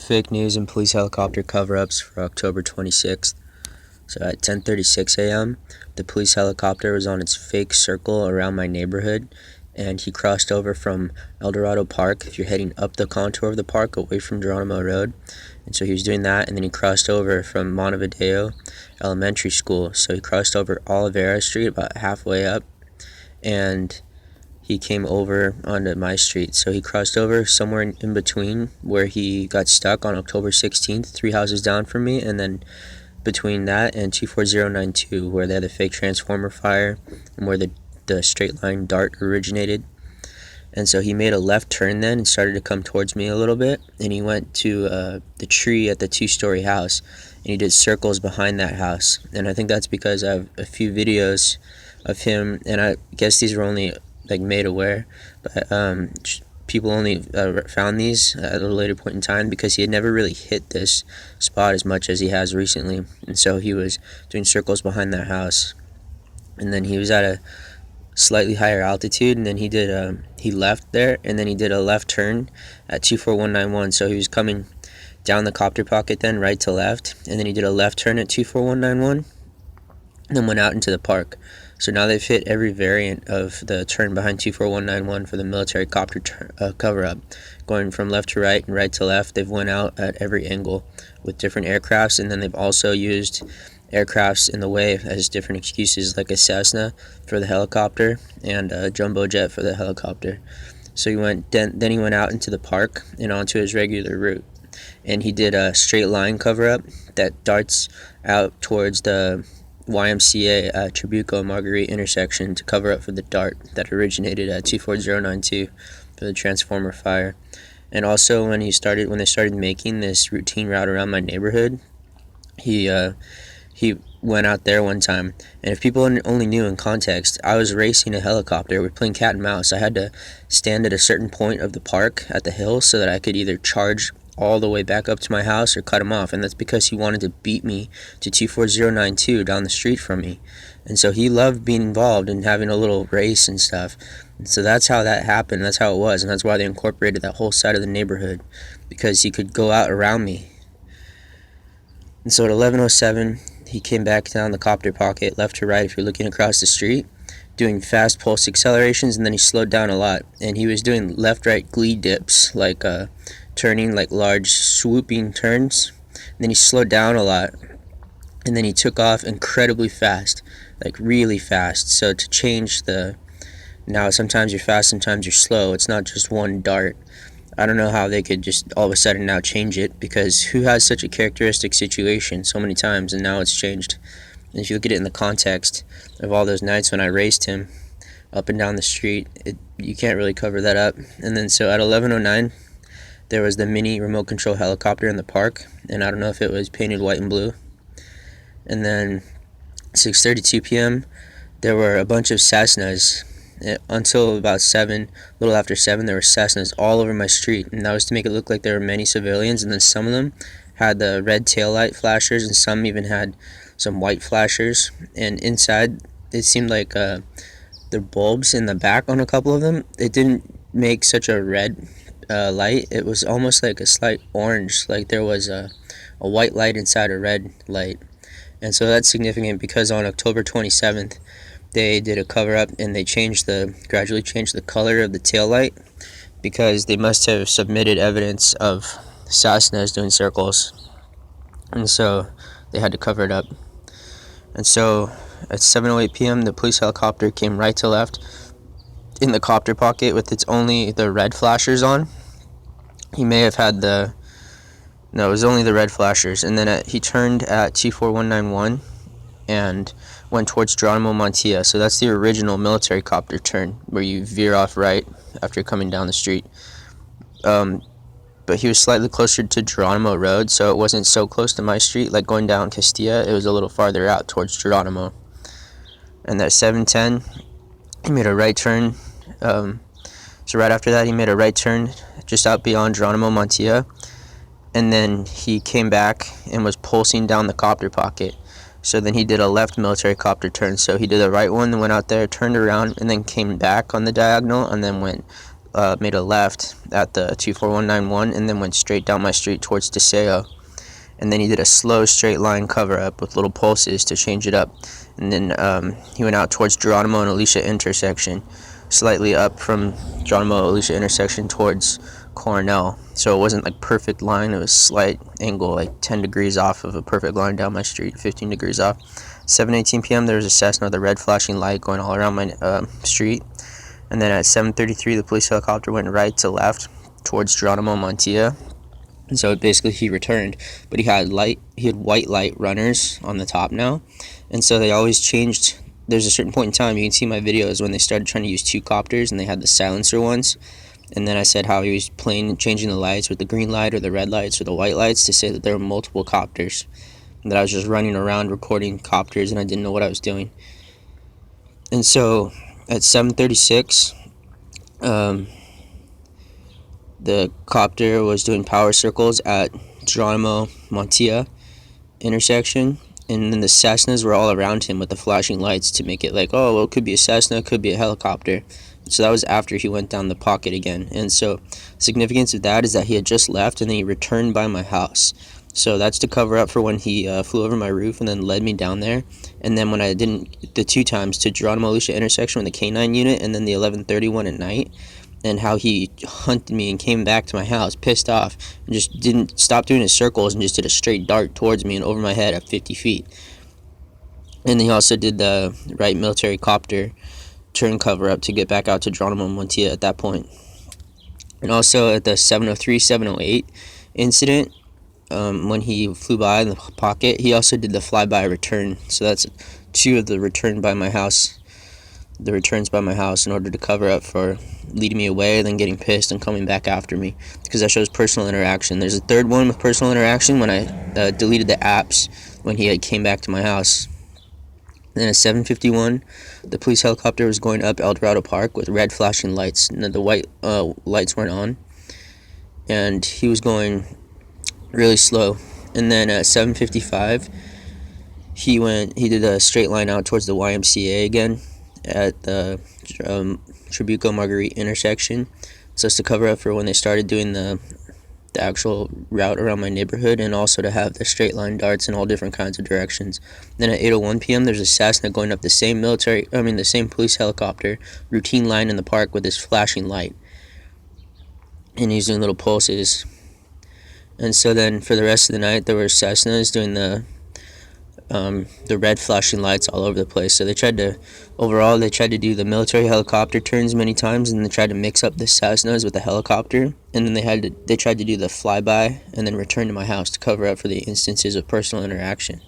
Fake news and police helicopter cover-ups for October 26th. So at 10:36 a.m., the police helicopter was on its fake circle around my neighborhood, and he crossed over from Eldorado Park, if you're heading up the contour of the park away from Geronimo Road. And so he was doing that, and then he crossed over from Montevideo Elementary School. So he crossed over Olivera Street about halfway up, and he came over onto my street. So he crossed over somewhere in between where he got stuck on October 16th, 3 houses down from me, and then between that and 24092, where they had the fake transformer fire and where the straight line dart originated. And so he made a left turn then and started to come towards me a little bit, and he went to the tree at the 2-story house, and he did circles behind that house. And I think that's because I have a few videos of him, and I guess these were only made aware, but people only found these at a later point in time because he had never really hit this spot as much as he has recently. And so he was doing circles behind that house, and then he was at a slightly higher altitude, and then he left there, and then he did a left turn at 24191. So he was coming down the copter pocket then right to left, and then he did a left turn at 24191 and then went out into the park. So now they've hit every variant of the turn behind 24191 for the military copter cover-up, going from left to right and right to left. They've went out at every angle with different aircrafts, and then they've also used aircrafts in the way as different excuses, like a Cessna for the helicopter and a jumbo jet for the helicopter. So he went out into the park and onto his regular route, and he did a straight line cover-up that darts out towards the YMCA Trabuco and Margeurite intersection to cover up for the dart that originated at 24092 for the transformer fire. And also when they started making this routine route around my neighborhood, he went out there one time, and if people only knew in context, I was racing a helicopter. We're playing cat and mouse. I had to stand at a certain point of the park at the hill so that I could either charge all the way back up to my house or cut him off, and that's because he wanted to beat me to 24092 down the street from me. And so he loved being involved and having a little race and stuff. And so that's how that happened. That's how it was, and that's why they incorporated that whole side of the neighborhood, because he could go out around me. And so at 11:07 he came back down the copter pocket left to right if you're looking across the street, doing fast pulse accelerations, and then he slowed down a lot, and he was doing left right glee dips, turning like large swooping turns. And then he slowed down a lot, and then he took off incredibly fast, like really fast. So to change now sometimes you're fast, sometimes you're slow, it's not just one dart. I don't know how they could just all of a sudden now change it, because who has such a characteristic situation so many times and now it's changed? And if you look at it in the context of all those nights when I raced him up and down the street, you can't really cover that up. And then so at 11:09 there was the mini remote control helicopter in the park, and I don't know if it was painted white and blue. And then 6:32 p.m. there were a bunch of Cessnas. Until about 7, a little after 7, there were Cessnas all over my street, and that was to make it look like there were many civilians. And then some of them had the red taillight flashers, and some even had some white flashers. And inside, it seemed like the bulbs in the back on a couple of them, it didn't make such a red light. It was almost like a slight orange, like there was a white light inside a red light. And so that's significant because on October 27th they did a cover-up, and they gradually changed the color of the tail light, because they must have submitted evidence of Cessnas doing circles, and so they had to cover it up. And so at 7:08 p.m. the police helicopter came right to left in the copter pocket with only the red flashers on. He may have had it was only the red flashers. And then he turned at 24191 and went towards Geronimo Montilla. So that's the original military copter turn, where you veer off right after coming down the street. But he was slightly closer to Geronimo Road, so it wasn't so close to my street like going down Castilla. It was a little farther out towards Geronimo. And at 7:10 he made a right turn. So right after that he made a right turn just out beyond Geronimo Montilla, and then he came back and was pulsing down the copter pocket. So then he did a left military copter turn. So he did a right one, then went out there, turned around, and then came back on the diagonal, and then went made a left at the 24191 and then went straight down my street towards Deseo. And then he did a slow straight line cover up with little pulses to change it up. And then he went out towards Geronimo and Alicia intersection, slightly up from Geronimo Alicia intersection towards Cornell. So it wasn't like perfect line, it was slight angle, like 10 degrees off of a perfect line down my street, 15 degrees off. 7:18 p.m. there was a Cessna with a red flashing light going all around my street. And then at 7:33 the police helicopter went right to left towards Geronimo Montilla. And so basically he returned, but he had white light runners on the top now. And so they always changed. There's a certain point in time, you can see my videos when they started trying to use two copters and they had the silencer ones. And then I said how he was changing the lights with the green light or the red lights or the white lights to say that there were multiple copters. And that I was just running around recording copters and I didn't know what I was doing. And so at 7:36, the copter was doing power circles at Geronimo Montilla intersection, and then the Cessnas were all around him with the flashing lights to make it like, oh, well, it could be a Cessna, it could be a helicopter. So that was after he went down the pocket again. And so significance of that is that he had just left and then he returned by my house. So that's to cover up for when he flew over my roof and then led me down there. And then when I didn't, the two times to Geronimo Alicia intersection with the K9 unit and then the 11:31 at night, and how he hunted me and came back to my house pissed off and just didn't stop doing his circles and just did a straight dart towards me and over my head at 50 feet. And he also did the right military copter turn cover up to get back out to Geronimo Montilla at that point. And also at the 7:03, 7:08 incident, when he flew by in the pocket, he also did the flyby return. So that's two of the returns by my house in order to cover up for leading me away, then getting pissed and coming back after me, because that shows personal interaction. There's a third one with personal interaction when I deleted the apps when he came back to my house. Then at 7:51, the police helicopter was going up El Dorado Park with red flashing lights. And the white lights weren't on, and he was going really slow. And then at 7:55, he did a straight line out towards the YMCA again at the Trabuco Margeurite intersection, so as to cover up for when they started doing the actual route around my neighborhood, and also to have the straight line darts in all different kinds of directions. Then at 8:01 p.m. there's a Cessna going up the same police helicopter routine line in the park with this flashing light, and he's doing little pulses. And so then for the rest of the night there were Cessnas doing the red flashing lights all over the place. So they tried to do the military helicopter turns many times, and they tried to mix up the Cessnas with the helicopter, and then they tried to do the flyby and then return to my house to cover up for the instances of personal interaction.